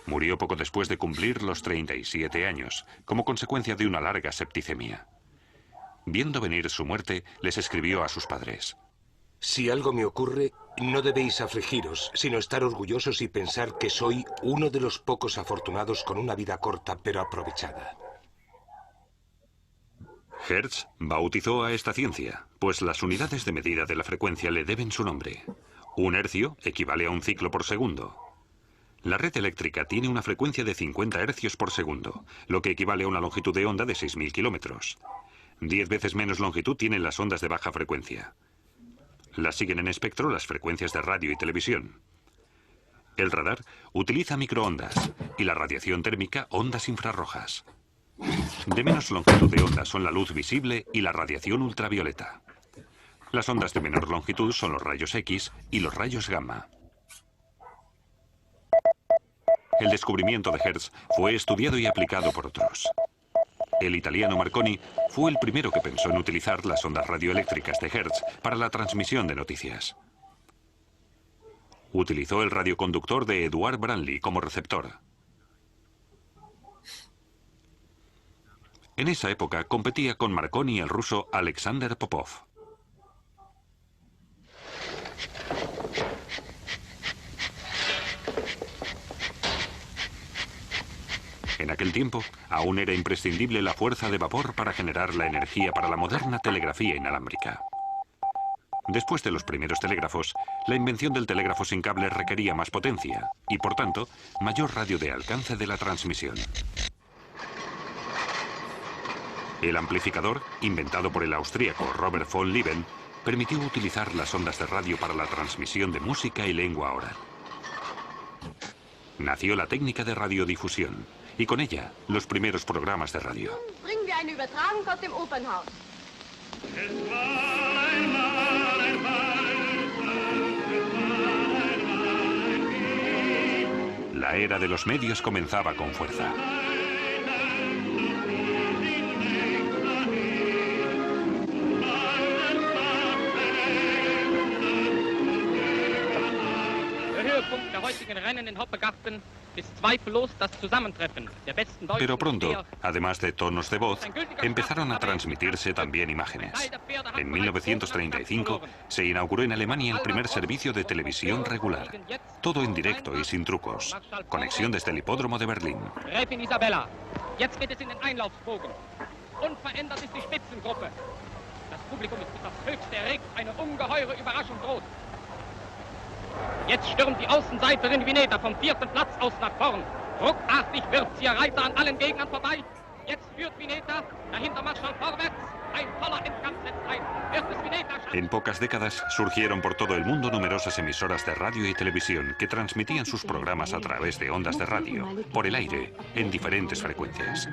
Murió poco después de cumplir los 37 años, como consecuencia de una larga septicemia. Viendo venir su muerte, les escribió a sus padres: Si algo me ocurre, no debéis afligiros, sino estar orgullosos y pensar que soy uno de los pocos afortunados con una vida corta pero aprovechada. Hertz bautizó a esta ciencia, pues las unidades de medida de la frecuencia le deben su nombre. Un hercio equivale a un ciclo por segundo. La red eléctrica tiene una frecuencia de 50 hercios por segundo, lo que equivale a una longitud de onda de 6.000 kilómetros. 10 veces menos longitud tienen las ondas de baja frecuencia. Las siguen en espectro las frecuencias de radio y televisión. El radar utiliza microondas y la radiación térmica ondas infrarrojas. De menos longitud de onda son la luz visible y la radiación ultravioleta. Las ondas de menor longitud son los rayos X y los rayos gamma. El descubrimiento de Hertz fue estudiado y aplicado por otros. El italiano Marconi fue el primero que pensó en utilizar las ondas radioeléctricas de Hertz para la transmisión de noticias. Utilizó el radioconductor de Eduard Branly como receptor. En esa época competía con Marconi el ruso Alexander Popov. En aquel tiempo, aún era imprescindible la fuerza de vapor para generar la energía para la moderna telegrafía inalámbrica. Después de los primeros telégrafos, la invención del telégrafo sin cable requería más potencia y, por tanto, mayor radio de alcance de la transmisión. El amplificador, inventado por el austríaco Robert von Lieben, permitió utilizar las ondas de radio para la transmisión de música y lengua oral. Nació la técnica de radiodifusión y con ella los primeros programas de radio. Bringen wir eine Übertragung aus dem Opernhaus. La era de los medios comenzaba con fuerza. Pero pronto, además de tonos de voz, empezaron a transmitirse también imágenes. En 1935 se inauguró en Alemania el primer servicio de televisión regular. Todo en directo y sin trucos. Conexión desde el hipódromo de Berlín. Gräfin Isabella, jetzt geht es in den Einlaufbogen. Unverändert ist die Spitzengruppe. Das Publikum ist bis aufs Höchste erregt, eine ungeheure Überraschung droht. Jetzt stürmt die Außenseiterin Vineta vom 4. Platz aus nach vorn. Ruckartig wirft sie ihr Reiter an allen Gegnern vorbei. Jetzt führt Vineta, dahinter Marschall vorwärts. Ein toller Endkampf setzt ein. Wird es Vineta schaffen? En pocas décadas surgieron por todo el mundo numerosas emisoras de radio y televisión que transmitían sus programas a través de ondas de radio, por el aire, en diferentes frecuencias.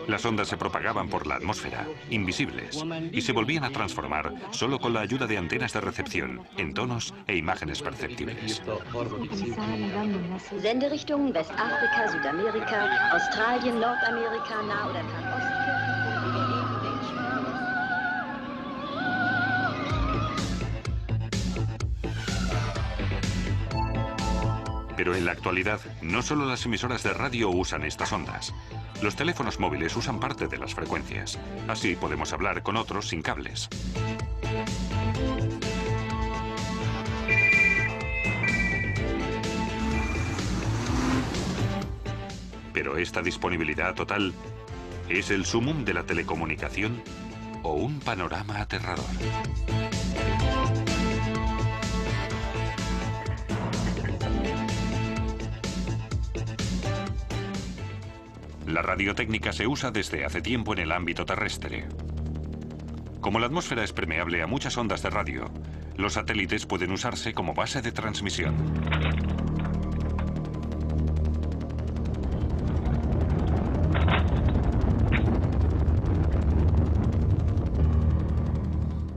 Las ondas se propagaban por la atmósfera, invisibles, y se volvían a transformar solo con la ayuda de antenas de recepción, en tonos e imágenes perceptibles. Senderichtungen Westafrika, Südamerika, Australien, Nordamerika, Nah- oder Fernost. Pero en la actualidad, no solo las emisoras de radio usan estas ondas. Los teléfonos móviles usan parte de las frecuencias. Así podemos hablar con otros sin cables. Pero esta disponibilidad total, ¿es el sumum de la telecomunicación o un panorama aterrador? La radiotécnica se usa desde hace tiempo en el ámbito terrestre. Como la atmósfera es permeable a muchas ondas de radio, los satélites pueden usarse como base de transmisión.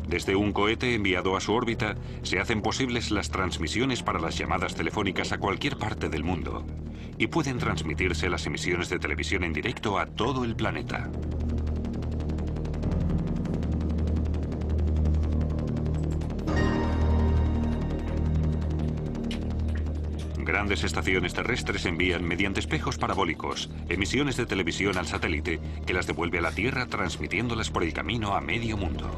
Desde un cohete enviado a su órbita, se hacen posibles las transmisiones para las llamadas telefónicas a cualquier parte del mundo. Y pueden transmitirse las emisiones de televisión en directo a todo el planeta. Grandes estaciones terrestres envían mediante espejos parabólicos emisiones de televisión al satélite que las devuelve a la Tierra transmitiéndolas por el camino a medio mundo.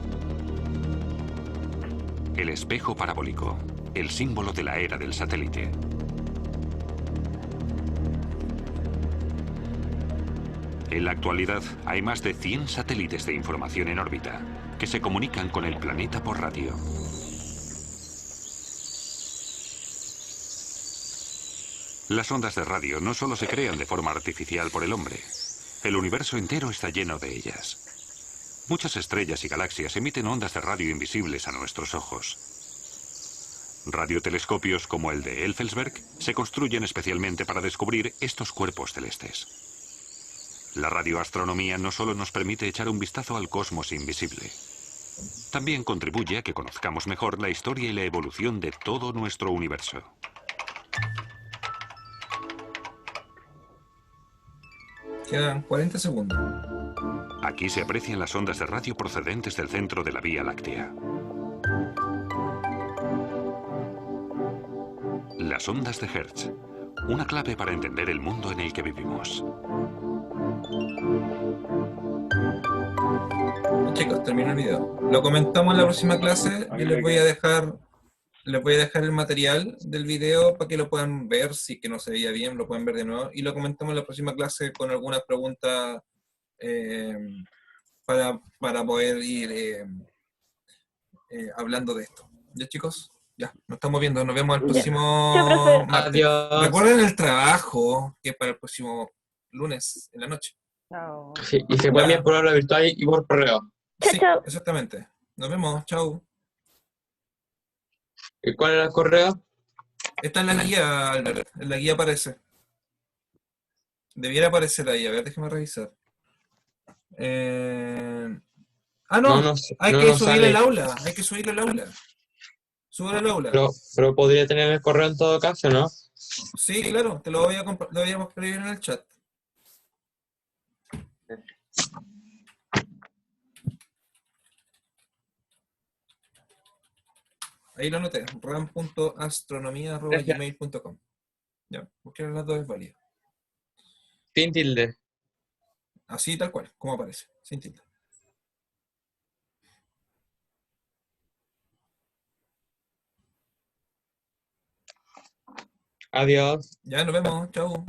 El espejo parabólico, el símbolo de la era del satélite. En la actualidad hay más de 100 satélites de información en órbita que se comunican con el planeta por radio. Las ondas de radio no solo se crean de forma artificial por el hombre. El universo entero está lleno de ellas. Muchas estrellas y galaxias emiten ondas de radio invisibles a nuestros ojos. Radiotelescopios como el de Effelsberg se construyen especialmente para descubrir estos cuerpos celestes. La radioastronomía no solo nos permite echar un vistazo al cosmos invisible, también contribuye a que conozcamos mejor la historia y la evolución de todo nuestro universo. Quedan 40 segundos. Aquí se aprecian las ondas de radio procedentes del centro de la Vía Láctea. Las ondas de Hertz, una clave para entender el mundo en el que vivimos. Chicos, termino el video. Lo comentamos en la próxima clase y les voy a dejar el material del video para que lo puedan ver. Si que no se veía bien, lo pueden ver de nuevo. Y lo comentamos en la próxima clase con algunas preguntas para poder ir hablando de esto. ¿Ya, chicos? Ya, nos estamos viendo. Nos vemos el próximo martes. Adiós. Recuerden el trabajo, que es para el próximo lunes en la noche. Sí, y se puede enviar por aula virtual y por correo. Sí, exactamente. Nos vemos. Chau. ¿Y cuál era el correo? Está en la guía, Albert. En la guía aparece. Debiera aparecer ahí, a ver, déjame revisar. No, No hay no que nos subir sale. el aula, hay que subir el aula. Sube el aula. Pero podría tener el correo en todo caso, ¿no? Sí, claro, te lo voy a escribir en el chat. Ahí lo anoté, ram.astronomia@gmail.com. Ya, busquen las dos es válida. Sin tilde. Así tal cual, como aparece, sin tilde. Adiós. Ya, nos vemos, chao.